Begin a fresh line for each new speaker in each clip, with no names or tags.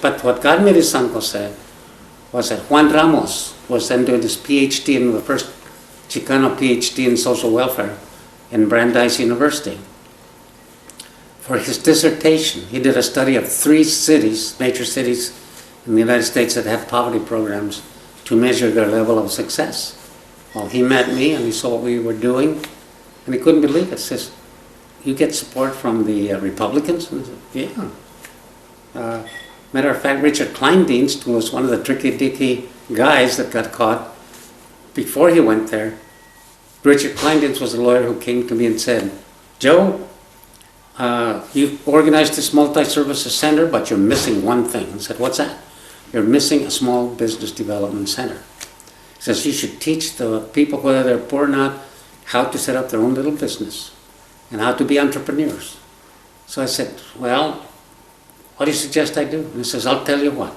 but what got me to San Jose was that Juan Ramos was then doing his PhD, in the first Chicano PhD in social welfare in Brandeis University. For his dissertation, he did a study of 3 cities, major cities in the United States that have poverty programs to measure their level of success. Well, he met me and he saw what we were doing, and he couldn't believe it. He says, "You get support from the Republicans?" And I said, "Yeah." Matter of fact, Richard Kleindienst, who was one of the tricky-dicky guys that got caught before he went there, Richard Kleindienst was a lawyer who came to me and said, "Joe, you've organized this multi-services center, but you're missing one thing." I said, "What's that?" "You're missing a small business development center." He says, "You should teach the people, whether they're poor or not, how to set up their own little business and how to be entrepreneurs." So I said, "Well, what do you suggest I do?" And he says, "I'll tell you what."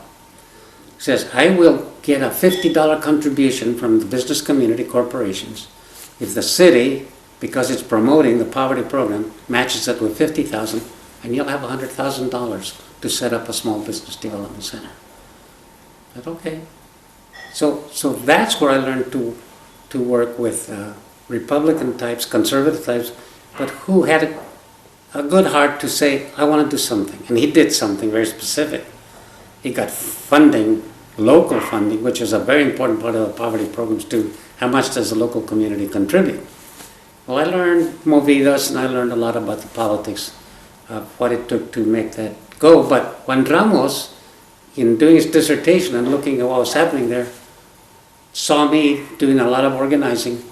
He says, "I will get a $50 contribution from the business community corporations if the city, because it's promoting the poverty program, matches it with $50,000, and you'll have $100,000 to set up a small business development center." I said, "Okay." So that's where I learned to work with Republican types, conservative types, but who had a good heart to say, "I want to do something." And he did something very specific. He got funding, local funding, which is a very important part of the poverty programs too. How much does the local community contribute? Well, I learned movidas, and I learned a lot about the politics of what it took to make that go. But Juan Ramos, in doing his dissertation and looking at what was happening there, saw me doing a lot of organizing.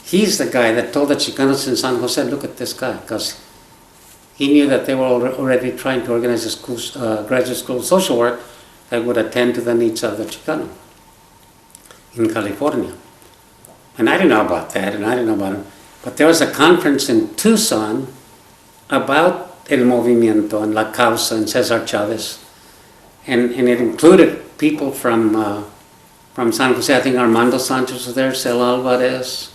He's the guy that told the Chicanos in San Jose, "Look at this guy," because he knew that they were already trying to organize a school, graduate school of social work that would attend to the needs of the Chicano in California. And I didn't know about that, and I didn't know about him. But there was a conference in Tucson about El Movimiento and La Causa and Cesar Chavez. And it included people from San Jose. I think Armando Sanchez was there, Cel Alvarez,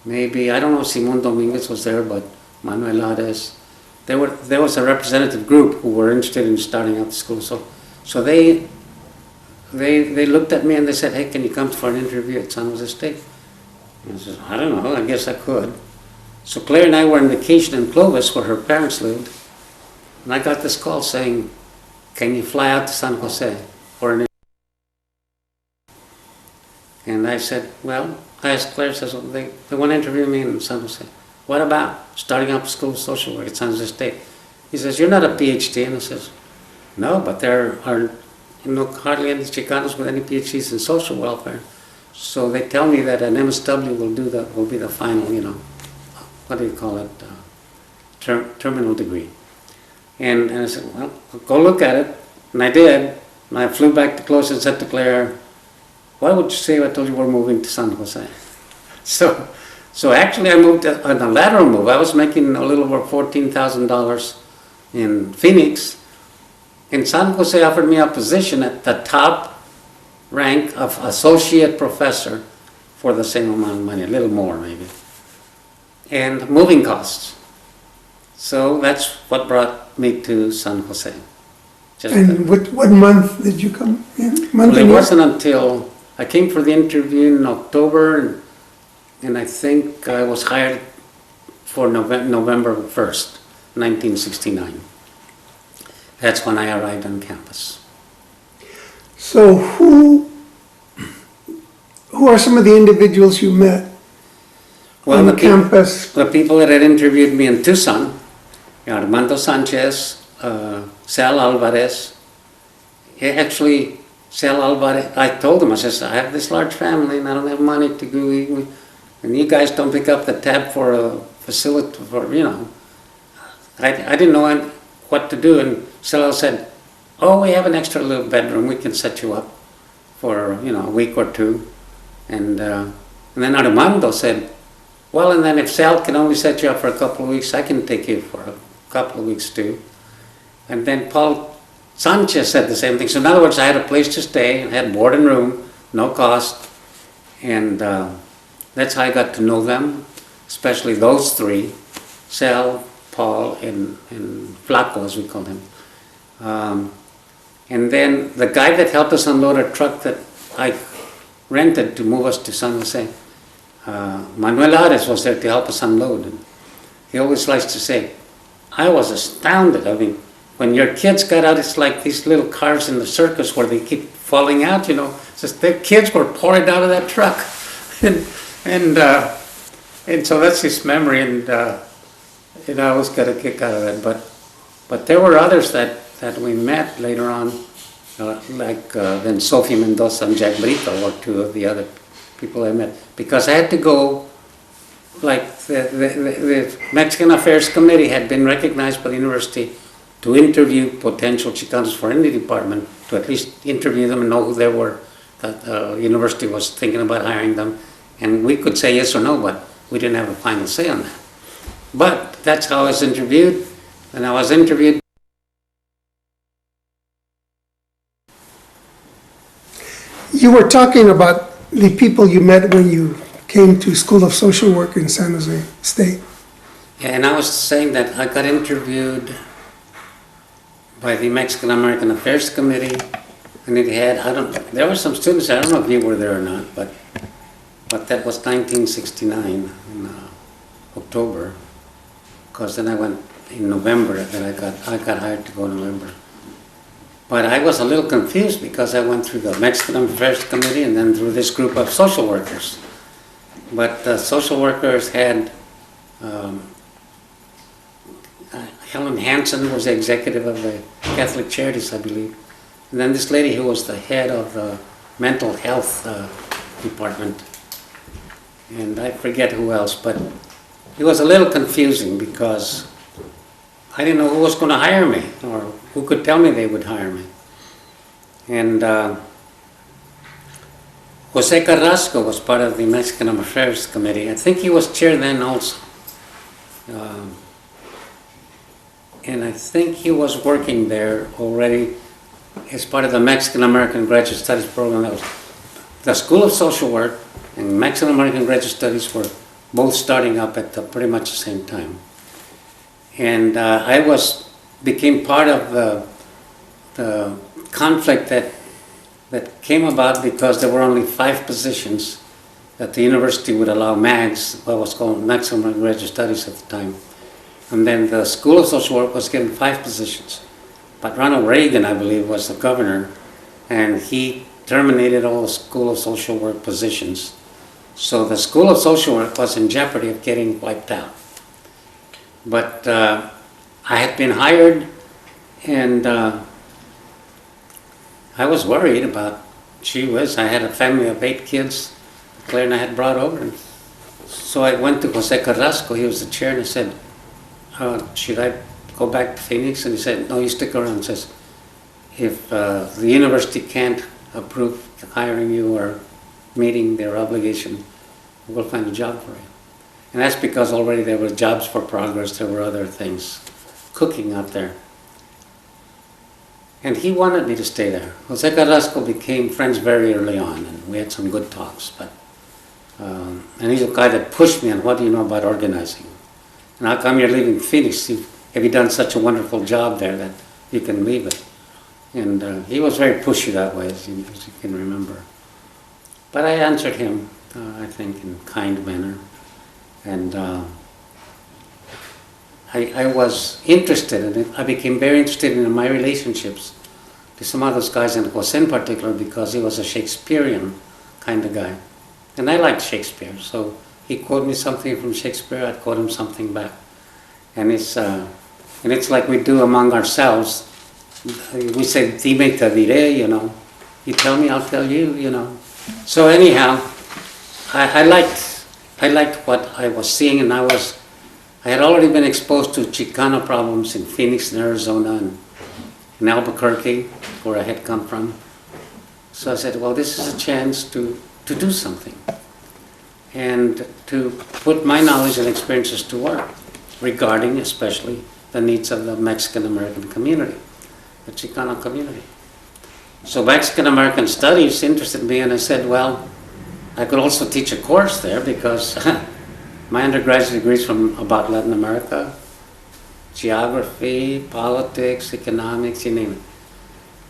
maybe, I don't know if Simon Dominguez was there, but Manuel Ares. There was a representative group who were interested in starting up the school. So they looked at me and they said, "Hey, can you come for an interview at San Jose State?" And I said, "I don't know, I guess I could." So Claire and I were on vacation in Clovis, where her parents lived, and I got this call saying, "Can you fly out to San Jose for an interview?" And I said, well, I asked Claire, says, "Well, they want to interview me in San Jose. What about starting up a school of social work at San Jose State?" He says, "You're not a PhD." And I says, "No, but there are hardly any Chicanos with any PhDs in social welfare. So they tell me that an MSW will be the final, what do you call it, terminal degree." And I said, "Well, go look at it." And I did. And I flew back to Close and said to Claire, "What would you say if I told you we're moving to San Jose?" So actually I moved on a lateral move. I was making a little over $14,000 in Phoenix. And San Jose offered me a position at the top rank of associate professor for the same amount of money, a little more maybe. And moving costs. So that's what brought me to San Jose.
And what month did you come in?
Well, it wasn't until I came for the interview in October, and I think I was hired for November 1st, 1969. That's when I arrived on campus.
So who are some of the individuals you met on the campus?
The people that had interviewed me in Tucson, Armando Sanchez, Cel Alvarez. Actually, Cel Alvarez, I told him, I said, "I have this large family and I don't have money to go eat. And you guys don't pick up the tab for a facility for, I didn't know what to do." And Cel said, "Oh, we have an extra little bedroom. We can set you up for, a week or two." And then Armando said, "Well, and then if Cel can only set you up for a couple of weeks, I can take you for a couple of weeks too." And then Paul Sanchez said the same thing. So in other words, I had a place to stay, and had board and room, no cost. And that's how I got to know them, especially those three, Cel, Paul, and Flaco, as we call him. And then the guy that helped us unload a truck that I rented to move us to San Jose, Manuel Ares was there to help us unload. And he always likes to say, I was astounded. I mean, when your kids got out, it's like these little cars in the circus where they keep falling out, you know. It's just the kids were pouring out of that truck. And so that's his memory, and I always got a kick out of it. But there were others that we met later on, like then Sophie Mendoza and Jack Brito were two of the other people I met. Because I had to go, like the Mexican Affairs Committee had been recognized by the university to interview potential Chicanos for any department, to at least interview them and know who they were. That the university was thinking about hiring them. And we could say yes or no, but we didn't have a final say on that. But that's how I was interviewed. And I was interviewed.
You were talking about the people you met when you came to School of Social Work in San Jose State.
Yeah, and I was saying that I got interviewed by the Mexican American Affairs Committee, and it had, there were some students, I don't know if you were there or not, but that was 1969 in October, because then I went in November, then I got hired to go in November. But I was a little confused because I went through the Mexican Affairs Committee and then through this group of social workers. But the social workers had Helen Hansen was the executive of the Catholic Charities, I believe. And then this lady who was the head of the mental health department. And I forget who else, but it was a little confusing because I didn't know who was going to hire me or who could tell me they would hire me. And Jose Carrasco was part of the Mexican Affairs Committee. I think he was chair then also. And I think he was working there already as part of the Mexican American Graduate Studies program. That was the School of Social Work and Mexican American Graduate Studies were both starting up at pretty much the same time. And I became part of the conflict that came about because there were only 5 positions that the university would allow MAGS, what was called Mexican American Graduate Studies at the time. And then the School of Social Work was given 5 positions. But Ronald Reagan, I believe, was the governor, and he terminated all the School of Social Work positions. So the School of Social Work was in jeopardy of getting wiped out. But I had been hired, and I was worried about, I had a family of 8 kids Claire and I had brought over. So I went to Jose Carrasco, he was the chair, and I said, should I go back to Phoenix? And he said, no, you stick around. He says, if the university can't approve hiring you or meeting their obligation, we'll find a job for you. And that's because already there were jobs for progress, there were other things cooking out there. And he wanted me to stay there. Jose Carrasco became friends very early on, and we had some good talks. But and he's a guy that pushed me on, what do you know about organizing? And how come you're leaving Phoenix? Have you done such a wonderful job there that you can leave it? And he was very pushy that way, as you can remember. But I answered him, I think, in a kind manner. And I was interested in it. I became very interested in my relationships to some of those guys, and Jose in particular, because he was a Shakespearean kind of guy. And I liked Shakespeare, so he quoted me something from Shakespeare, I'd quote him something back. And it's like we do among ourselves. We say, dime te diré, you know. You tell me, I'll tell you, you know. So anyhow, I liked what I was seeing, and I had already been exposed to Chicano problems in Phoenix and Arizona and in Albuquerque, where I had come from. So I said, well, this is a chance to do something and to put my knowledge and experiences to work regarding especially the needs of the Mexican American community, the Chicano community. So Mexican American Studies interested me, and I said, well, I could also teach a course there because my undergraduate degree is from about Latin America, geography, politics, economics, you name it.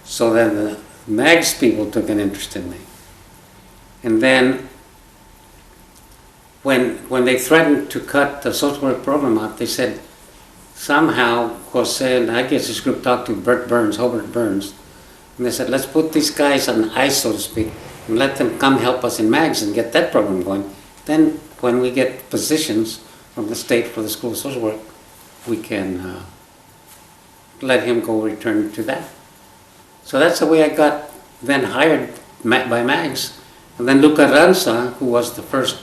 So then the MAGS people took an interest in me. And then when they threatened to cut the social work program out, they said somehow Jose and I guess this group talked to Hobart Burns, and they said, let's put these guys on ice, so to speak, and let them come help us in MAGS and get that program going. Then when we get positions from the state for the School of Social Work, we can let him go return to that. So that's the way I got then hired by MAGS. And then Luca Ranza, who was the first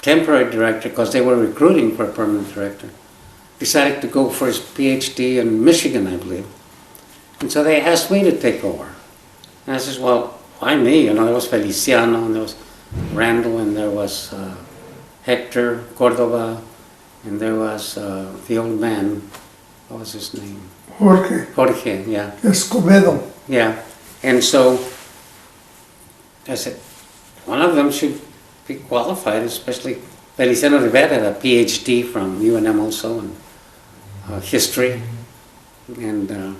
temporary director, because they were recruiting for a permanent director, decided to go for his PhD in Michigan, I believe. And so they asked me to take over. And I said, well, why me? You know, there was Feliciano, and there was Randall, and there was Hector Cordova, and there was the old man, what was his name? Jorge, yeah.
Escobedo.
Yeah. And so I said, one of them should be qualified, especially Feliciano Rivera had a PhD from UNM also in history. And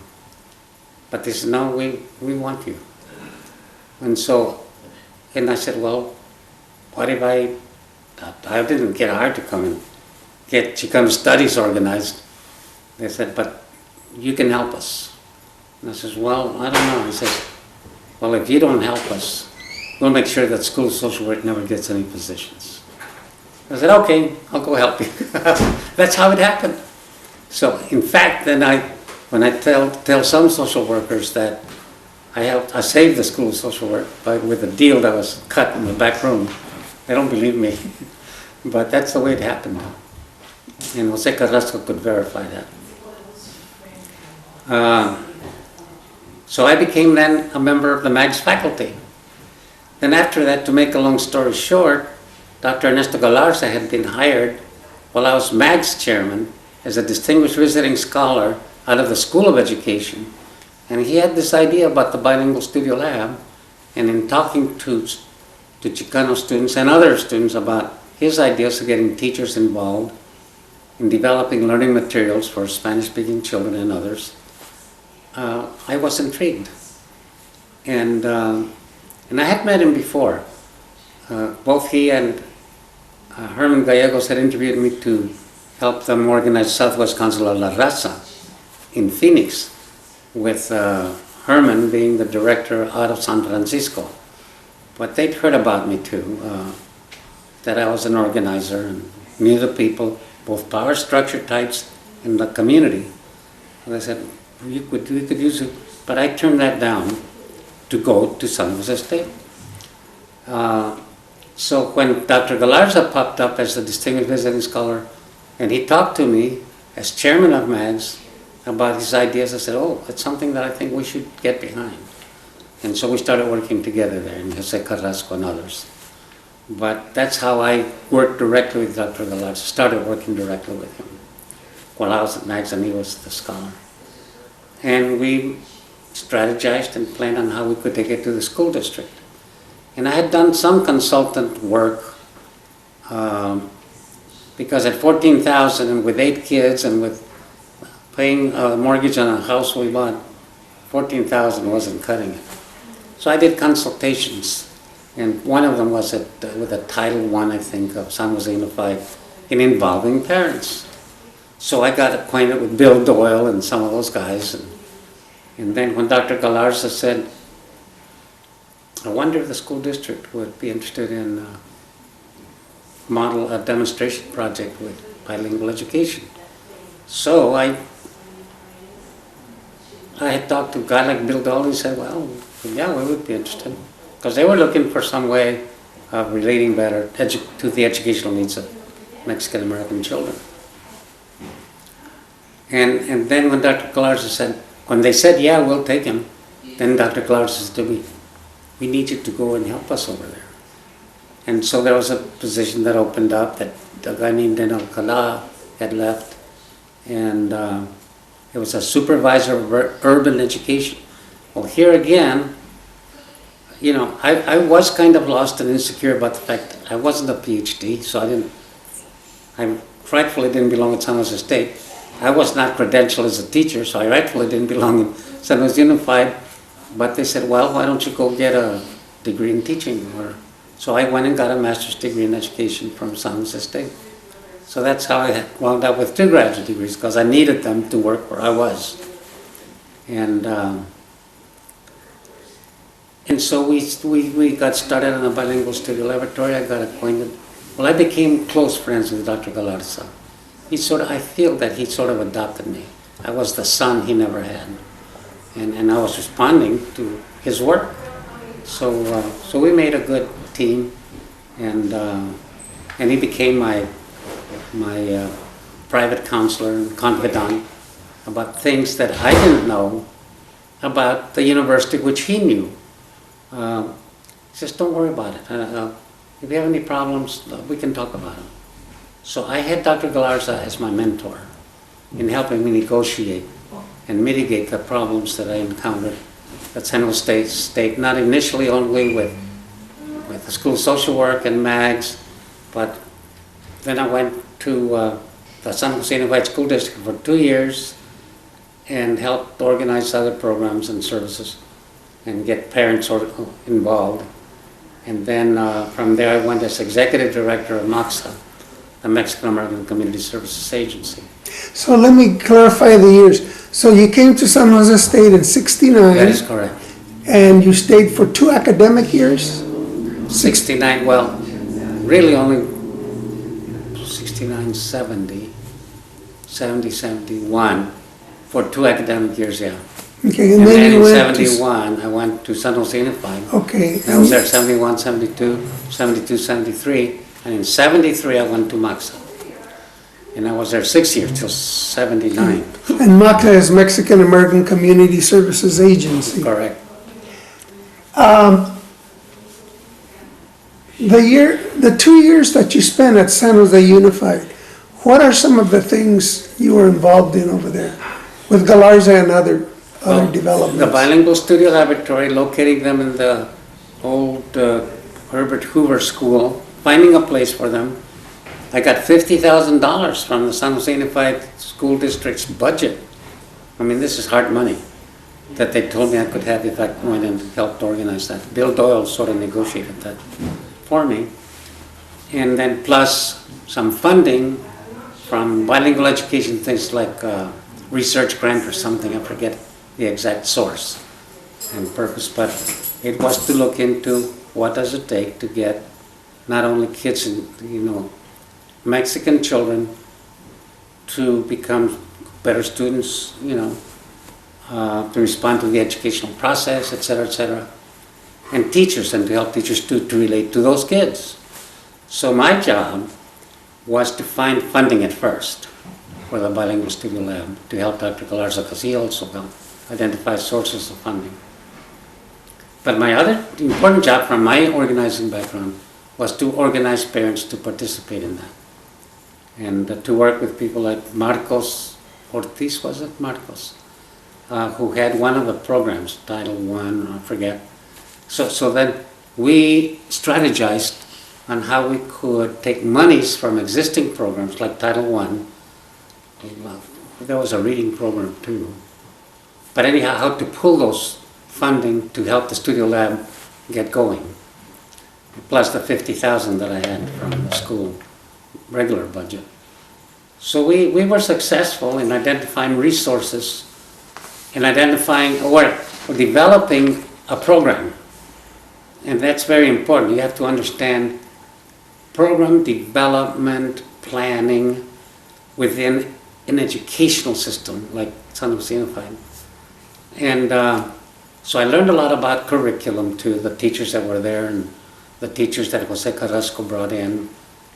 but they said, no, we want you. And so, and I said, well, what if I didn't get hired to come and get Chicano studies organized. They said, but you can help us. And I says, well, I don't know. He says, well, if you don't help us, we'll make sure that School of Social Work never gets any positions. I said, okay, I'll go help you. That's how it happened. So, in fact, then when I tell some social workers that I saved the School of Social Work with a deal that was cut in the back room, they don't believe me. But that's the way it happened. And Jose Carrasco could verify that. So I became then a member of the MAGS faculty. Then after that, to make a long story short, Dr. Ernesto Galarza had been hired while I was MAGS chairman as a distinguished visiting scholar out of the School of Education. And he had this idea about the bilingual studio lab. And in talking to Chicano students and other students about his ideas of getting teachers involved in developing learning materials for Spanish-speaking children and others, I was intrigued. And I had met him before. Both he and Herman Gallegos had interviewed me to help them organize Southwest Council of La Raza in Phoenix, with Herman being the director out of San Francisco. But they'd heard about me too, that I was an organizer and knew the people, both power structure types and the community. And I said, we could use it, but I turned that down to go to San Jose State. So when Dr. Galarza popped up as the distinguished visiting scholar, and he talked to me as chairman of MAGS about his ideas, I said, oh, it's something that I think we should get behind. And so we started working together there, and Jose Carrasco and others. But that's how I worked directly with Dr. Galarza, started working directly with him while I was at MAGS and he was the scholar. And we strategized and planned on how we could take it to the school district. And I had done some consultant work because at $14,000 and with 8 kids and with paying a mortgage on a house we bought, $14,000 wasn't cutting it. So I did consultations, and one of them was with a Title I, I think, of San Jose Unified in involving parents. So I got acquainted with Bill Doyle and some of those guys. And then when Dr. Galarza said, I wonder if the school district would be interested in model a demonstration project with bilingual education. So I had talked to a guy like Bill Doyle and said, well, yeah, we would be interested. Because they were looking for some way of relating better to the educational needs of Mexican American children. And then when Dr. Galarza said, when they said, yeah, we'll take him, then Dr. Galarza said to me, we need you to go and help us over there. And so there was a position that opened up that a guy named Den Alcala had left, and it was a supervisor of urban education. Well, here again, you know, I was kind of lost and insecure about the fact that I wasn't a PhD, so I rightfully didn't belong at San Jose State. I was not credentialed as a teacher, so I rightfully didn't belong in San Jose Unified. But they said, well, why don't you go get a degree in teaching? So I went and got a master's degree in education from San Jose State. So that's how I wound up with 2 graduate degrees, because I needed them to work where I was. And so we got started on a bilingual studio laboratory. I got acquainted. Well, I became close friends with Dr. Galarza. I feel that he sort of adopted me. I was the son he never had. And I was responding to his work. So we made a good team, and he became my private counselor and confidant about things that I didn't know about the university, which he knew. He says, don't worry about it. If you have any problems, we can talk about them. So I had Dr. Galarza as my mentor in helping me negotiate and mitigate the problems that I encountered at San Jose State, not initially only with the School of Social Work and MAGS, but then I went to the San Jose Unified School District for 2 years and helped organize other programs and services and get parents involved. And then from there I went as Executive Director of MACSA, the Mexican American Community Services Agency.
So let me clarify the years. So you came to San Jose State in '69.
That is correct.
And you stayed for 2 academic years?
69, well, really only 69, 70, 71, for 2 academic years, yeah.
Okay,
And
then
then
you
in
went
71, I went to San Jose Unified.
Okay.
I was there 71, 72, 72, 73, and in 73 I went to MACSA. And I was there 6 years, till 79.
And MACSA is Mexican American Community Services Agency.
Correct.
The 2 years that you spent at San Jose Unified, what are some of the things you were involved in over there with Galarza and other developments?
The bilingual studio laboratory, locating them in the old Herbert Hoover School, finding a place for them. I got $50,000 from the San Jose Unified School District's budget. I mean, this is hard money that they told me I could have if I went and helped organize that. Bill Doyle sort of negotiated that for me. And then plus some funding from bilingual education, things like research grant or something, I forget the exact source and purpose, but it was to look into what does it take to get not only kids and, Mexican children to become better students, to respond to the educational process, et cetera, and teachers, and to help teachers to relate to those kids. So my job was to find funding at first for the bilingual studio lab to help Dr. Galarza, because he also helped identify sources of funding. But my other important job from my organizing background was to organize parents to participate in that. And to work with people like Marcos Ortiz, was it? Marcos, who had one of the programs, Title I, I forget. So then we strategized on how we could take monies from existing programs like Title I. There was a reading program too. But anyhow, how to pull those funding to help the studio lab get going. Plus the $50,000 that I had from the school regular budget. So we were successful in identifying resources and identifying or developing a program. And that's very important. You have to understand program development, planning within an educational system like San Jose Unified. And so I learned a lot about curriculum too, the teachers that were there and the teachers that Jose Carrasco brought in.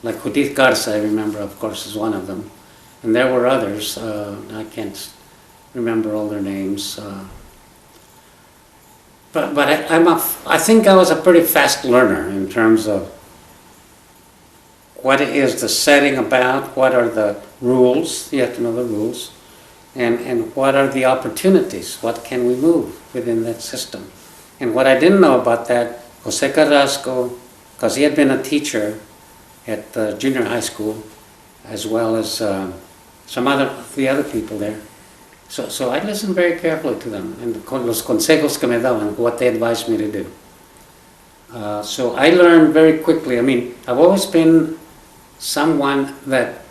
Like Judith Garza, I remember, of course, is one of them. And there were others. I can't remember all their names. But I think I was a pretty fast learner in terms of what is the setting about, what are the rules, you have to know the rules, and what are the opportunities, what can we move within that system. And what I didn't know about that, Jose Carrasco, because he had been a teacher at the junior high school, as well as the other people there. So I listened very carefully to them and los consejos que me daban, what they advised me to do. So I learned very quickly. I mean, I've always been someone that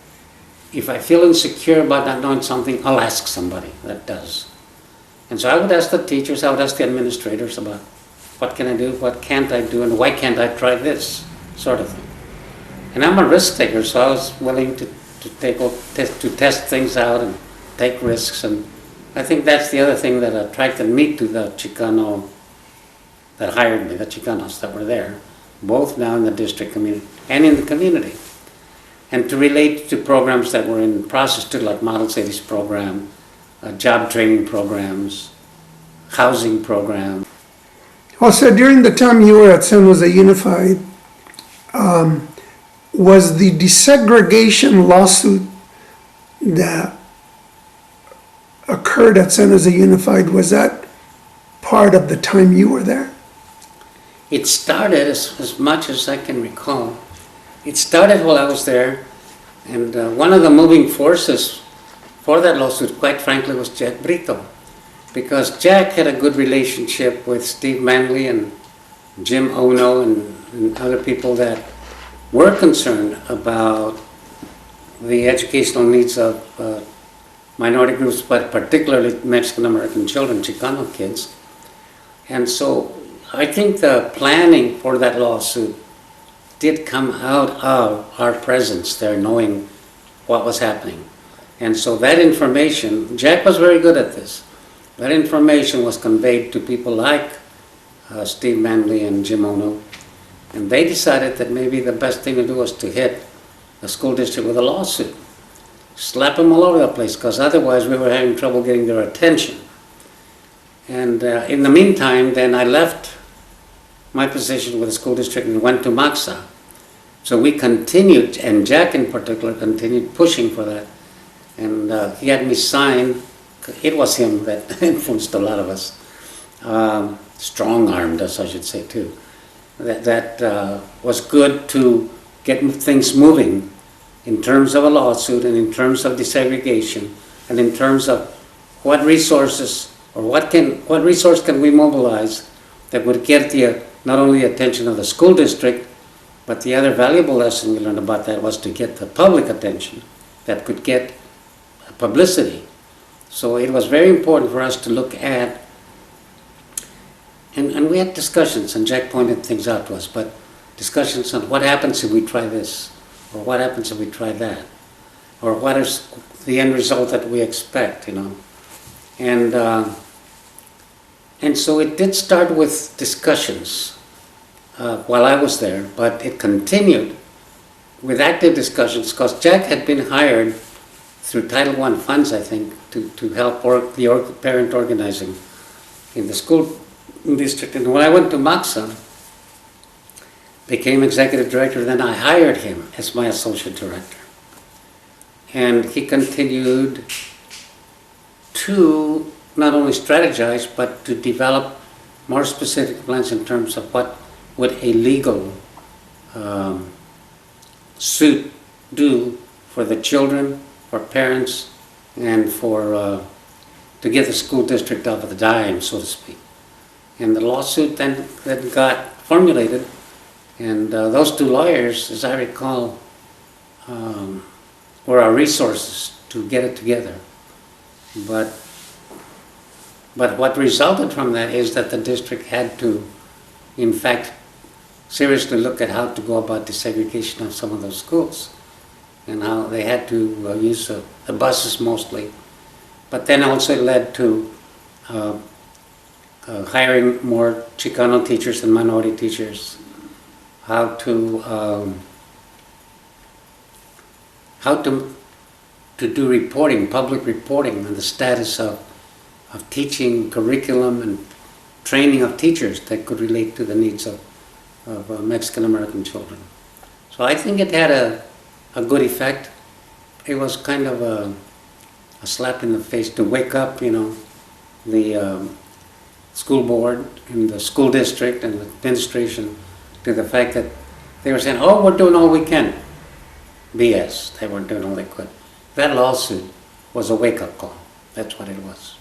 if I feel insecure about not knowing something, I'll ask somebody that does. And so I would ask the teachers, I would ask the administrators about what can I do, what can't I do, and why can't I try this, sort of thing. And I'm a risk taker, so I was willing to test things out and take risks. And I think that's the other thing that attracted me to the Chicano, that hired me, the Chicanos that were there, both now in the district community and in the community. And to relate to programs that were in process too, like Model Cities program, job training programs, housing program.
Also, during the time you were at San Jose Unified, was the desegregation lawsuit that occurred at San Jose Unified, was that part of the time you were there?
It started, as much as I can recall, it started while I was there, and one of the moving forces for that lawsuit, quite frankly, was Jack Brito, because Jack had a good relationship with Steve Manley and Jim Ono and other people that were concerned about the educational needs of minority groups, but particularly Mexican-American children, Chicano kids. And so I think the planning for that lawsuit did come out of our presence there, knowing what was happening. And so that information, Jack was very good at this, that information was conveyed to people like Steve Manley and Jim Ono, and they decided that maybe the best thing to do was to hit the school district with a lawsuit. Slap them all over the place, because otherwise we were having trouble getting their attention. And in the meantime, then I left my position with the school district and went to MACSA. So we continued, and Jack in particular continued pushing for that. And he had me sign, it was him that influenced a lot of us, strong-armed us, I should say too. That was good to get things moving in terms of a lawsuit and in terms of desegregation and in terms of what resources or what resource can we mobilize that would get the not only the attention of the school district, but the other valuable lesson we learned about that was to get the public attention that could get publicity. So it was very important for us to look at, and we had discussions, and Jack pointed things out to us, but discussions on what happens if we try this, or what happens if we try that, or what is the end result that we expect, you know. And so it did start with discussions while I was there, but it continued with active discussions because Jack had been hired through Title I funds, I think, to help the parent organizing in the school district. And when I went to MACSA, became executive director, then I hired him as my associate director. And he continued to not only strategize, but to develop more specific plans in terms of what would a legal suit do for the children, for parents, and for to get the school district off of the dime, so to speak. And the lawsuit then got formulated, and those two lawyers, as I recall, were our resources to get it together. But what resulted from that is that the district had to, in fact, seriously look at how to go about desegregation of some of those schools, and how they had to use the buses mostly. But then also it led to hiring more Chicano teachers and minority teachers, how to do reporting, public reporting on the status of teaching curriculum and training of teachers that could relate to the needs of Mexican American children. So I think it had a good effect. It was kind of a slap in the face to wake up, you know, the school board and the school district and the administration to the fact that they were saying, oh, we're doing all we can. BS, they weren't doing all they could. that lawsuit was a wake-up call. That's what it was.